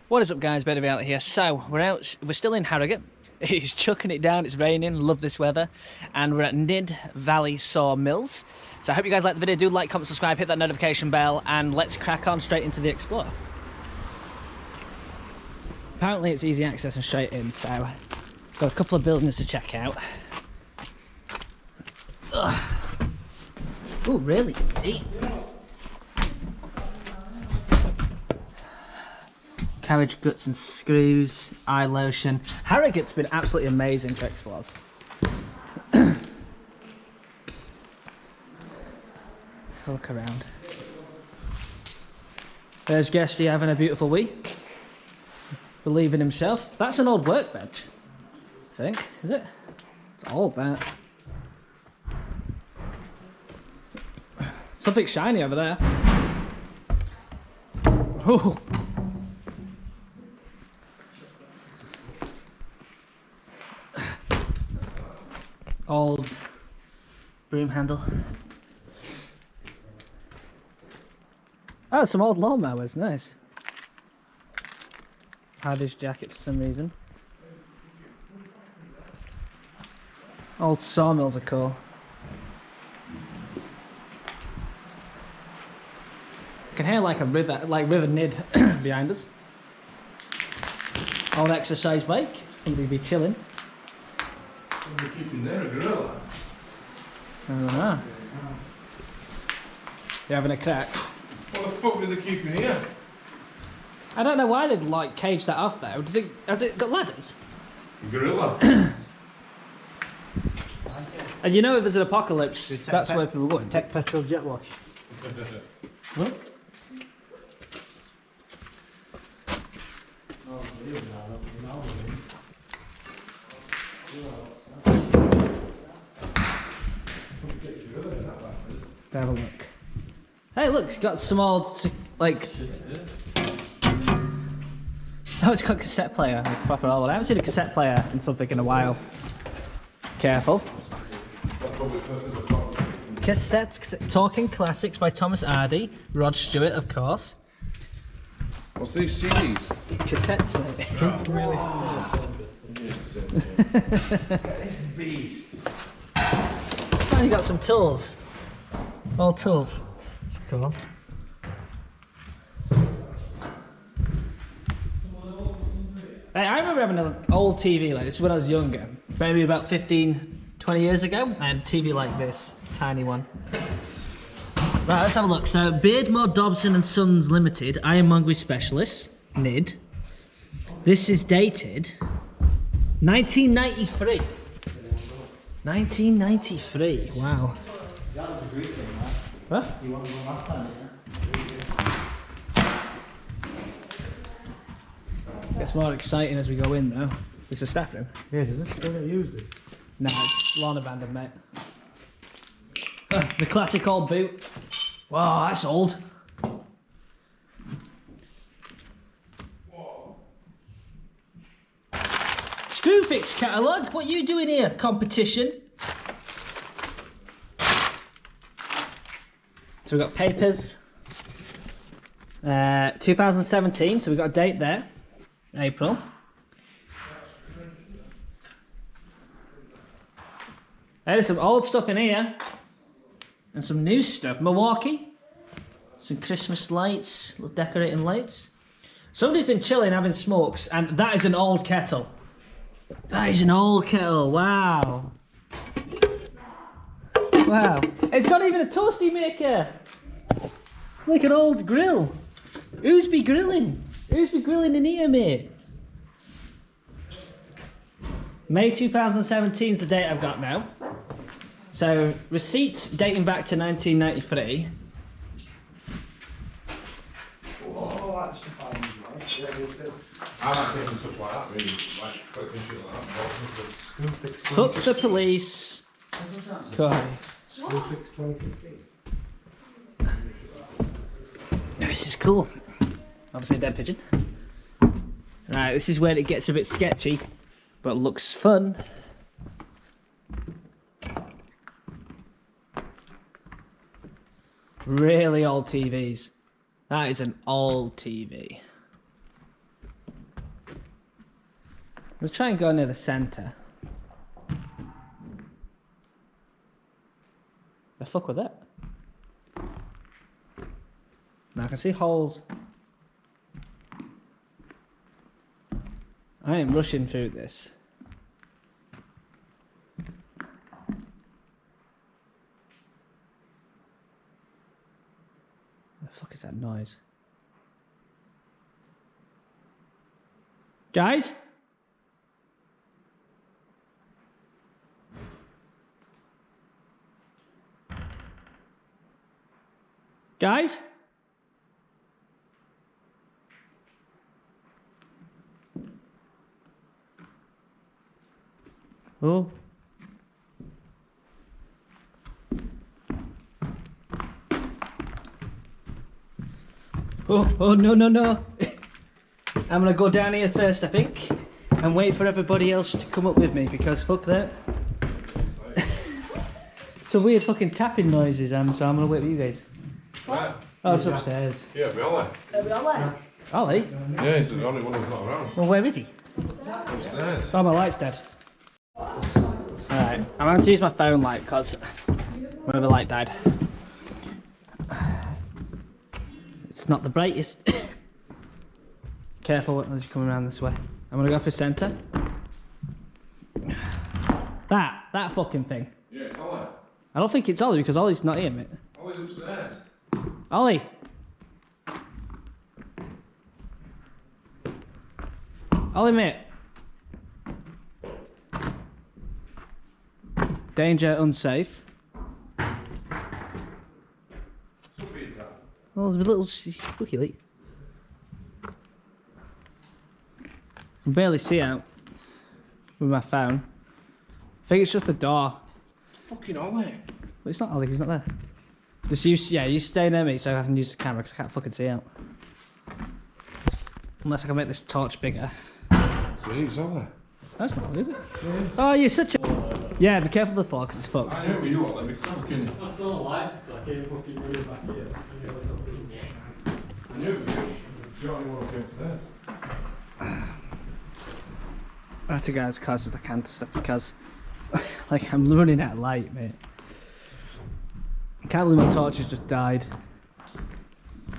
What is up, guys? BeardedReality here. So we're still in Harrogate. It's chucking it down, it's raining, love this weather, and we're at Nidd Valley Sawmills. So I hope you guys like the video. Do like, comment, subscribe, hit that notification bell, and let's crack on straight into the Explorer. Apparently it's easy access and straight in, so got a couple of buildings to check out. Oh, really easy. Carriage guts and screws, eye lotion. Harrogate's been absolutely amazing to explore. Look around. There's Guesty having a beautiful wee. Believe in himself. That's an old workbench, I think, is it? It's old, that. Something shiny over there. Oh. Old broom handle. Oh, some old lawnmowers, nice. Hardy's jacket for some reason. Old sawmills are cool. I can hear like a river, like River Nidd behind us. Old exercise bike, somebody be chilling. What are they keeping there, a gorilla? I don't know. You having a crack? What the fuck did they keep in here? I don't know why they'd like cage that off though. Has it got ladders? A gorilla. And you know if there's an apocalypse, that's where people go. Tech petrol jet wash. What? Have a look. Hey, look, it's got some old, like. Oh, it's got a cassette player. Like proper old. I haven't seen a cassette player in something in a while. Careful. Cassettes, Talking Classics by Thomas Hardy, Rod Stewart, of course. What's these CDs? Cassettes, mate. Beast. Oh, you got some tools. All tools. That's cool. Hey, I remember having an old TV like this when I was younger. Maybe about 15, 20 years ago. I had a TV like this. Tiny one. Right, let's have a look. So, Beardmore Dobson and Sons Limited, Ironmongery Specialists, Nidd. This is dated 1993. 1993, wow. What? You want to go last time, Gets more exciting as we go in though. It's a staff room. yeah? Does it? Don't use it. Nah, it's lawn abandoned, mate. The classic old boot. Wow, that's old. Screwfix catalogue. What are you doing here? Competition. So we've got papers. 2017. So we've got a date there. April. There's some old stuff in here. And some new stuff. Milwaukee. Some Christmas lights. Little decorating lights. Somebody's been chilling having smokes. And that is an old kettle. That is an old kettle. Wow. Wow. It's got even a toasty maker. Like an old grill. Who's be grilling? Who's be grilling in here, mate? May 2017 is the date I've got now. So, receipts dating back to 1993. Oh, that's the fine, right? Yeah, we'll do. I like taking stuff like that, really. Like, collecting shit like that. Fuck the police. Corey. Screwfix 2016. This is cool. Obviously a dead pigeon. Right, this is where it gets a bit sketchy, but looks fun. Really old TVs. That is an old TV. Let's try and go near the centre. The fuck with that? Now I can see holes. I am rushing through this. What the fuck is that noise? Guys? Guys? Oh. Oh, no, no, no. I'm gonna go down here first, I think, and wait for everybody else to come up with me, because fuck that. It's a weird fucking tapping noises, so I'm gonna wait for you guys. Where? Oh, it's upstairs. Yeah, be Ollie. Ollie? Yeah, he's the only one who's not around. Well, where is he? Upstairs. Oh, my light's dead. Alright, I'm going to use my phone light because where the light died. It's not the brightest. Careful as you come around this way. I'm going to go for centre. That fucking thing. Yeah, it's Ollie. I don't think it's Ollie because Ollie's not here, mate. Ollie's upstairs. Ollie! Ollie, mate. Danger, unsafe. Oh, there's a little spooky light. I can barely see out with my phone. I think it's just the door. Fucking Ollie. But it's not Ollie, he's not there. Just use, yeah, you stay near me so I can use the camera because I can't fucking see out. Unless I can make this torch bigger. See, it's Ollie. That's not Ollie, is it? Yeah. Oh, you're such a... Yeah, be careful of the floor because it's fucked. I knew it was you, Ollie, because fucking... I saw the lights, so I came fucking running back here. I knew it was you. You're the only one who came upstairs. I have to go as close as I can to stuff because like I'm running out of light, mate. I can't believe my torch has just died.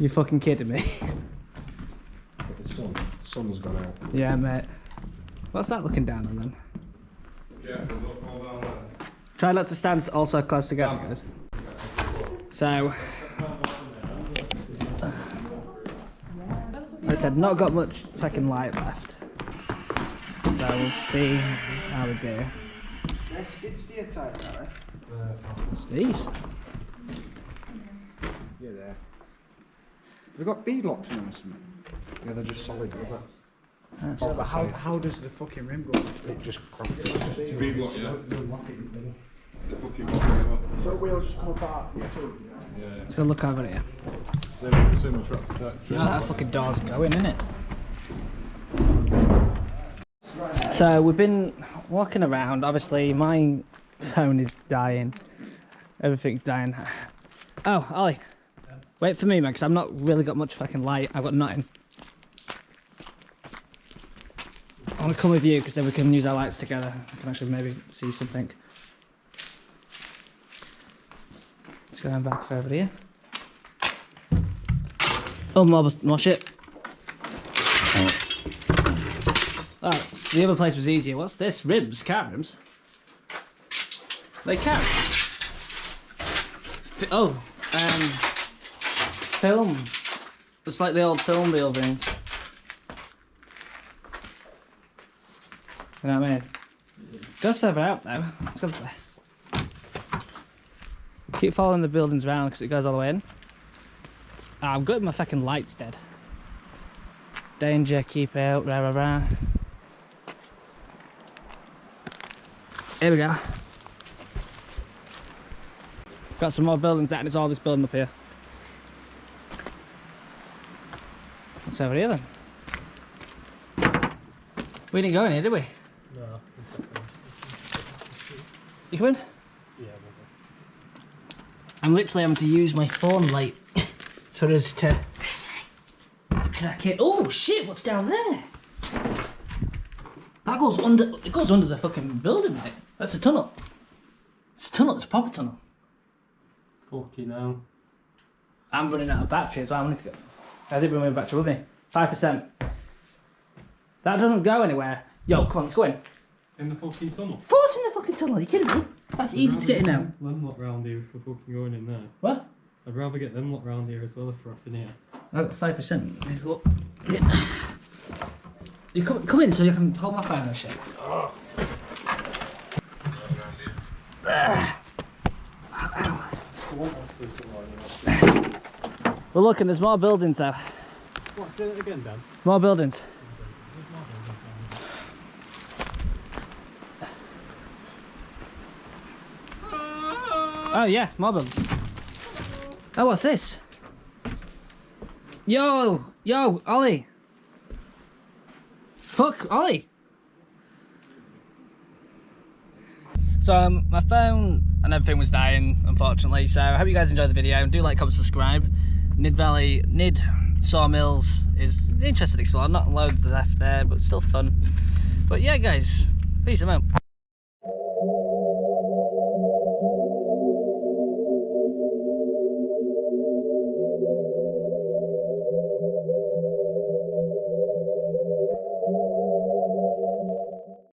You fucking kidding me? The sun's gone out. Yeah, mate. What's that looking down on then? Careful, don't fall down there. Try not to stand also close together, guys. So, like I said, not got much fucking light left. So we'll see how we do. Yeah, skid steer type, right? What's these? Yeah, there. They've got bead locks in them or something. Yeah, they're just solid rubber. That's Oh, but how does the fucking rim go? It just cracked. Bead lock, yeah. Lock it in the middle. The fucking lock, yeah. So the wheels just come apart. Yeah. Yeah. Let's go look over here. Same tractor tech. You know that fucking door's going, isn't it? So we've been walking around. Obviously, my phone is dying. Everything's dying. Oh, Ollie, wait for me, man, because I've not really got much fucking light. I've got nothing. I want to come with you because then we can use our lights together. I can actually maybe see something. Let's go back further here. Oh, more shit. Oh, the other place was easier. What's this? Ribs? Car rims? They count. Film. It's like the old film reel things. You know what I mean? Goes further out though. Let's go this way. Keep following the buildings around because it goes all the way in. Oh, I'm good. My fucking light's dead. Danger, keep out, rah rah rah. Here we go. Got some more buildings that and it's all this building up here. What's over here then? We didn't go in here, did we? No. You coming? Yeah, I'm literally having to use my phone light for us to crack it. Oh shit, what's down there? That goes under. It goes under the fucking building, mate. That's a tunnel. It's a tunnel. It's a proper tunnel. Fucking hell. I'm running out of battery as well. I need to go. I did bring my battery with me. 5%. That doesn't go anywhere. Yo, come on, let's go in. In the fucking tunnel? Of course, in the fucking tunnel. Are you kidding me? That's easy to get in now. Them lot round here if we're fucking going in there. What? I'd rather get them lot round here as well if we're off in here. I've got 5%. Look. Yeah. You come in so you can hold my phone and shit. We're looking, there's more buildings though. What, say it again, Dan? More buildings. Oh yeah, more buildings. Oh, what's this? Yo, Ollie. Fuck, Ollie. So my phone and everything was dying, unfortunately. So I hope you guys enjoyed the video. Do like, comment, subscribe. Nidd Sawmills is interesting to explore. Not loads left there, but still fun. But yeah, guys, peace. I'm out.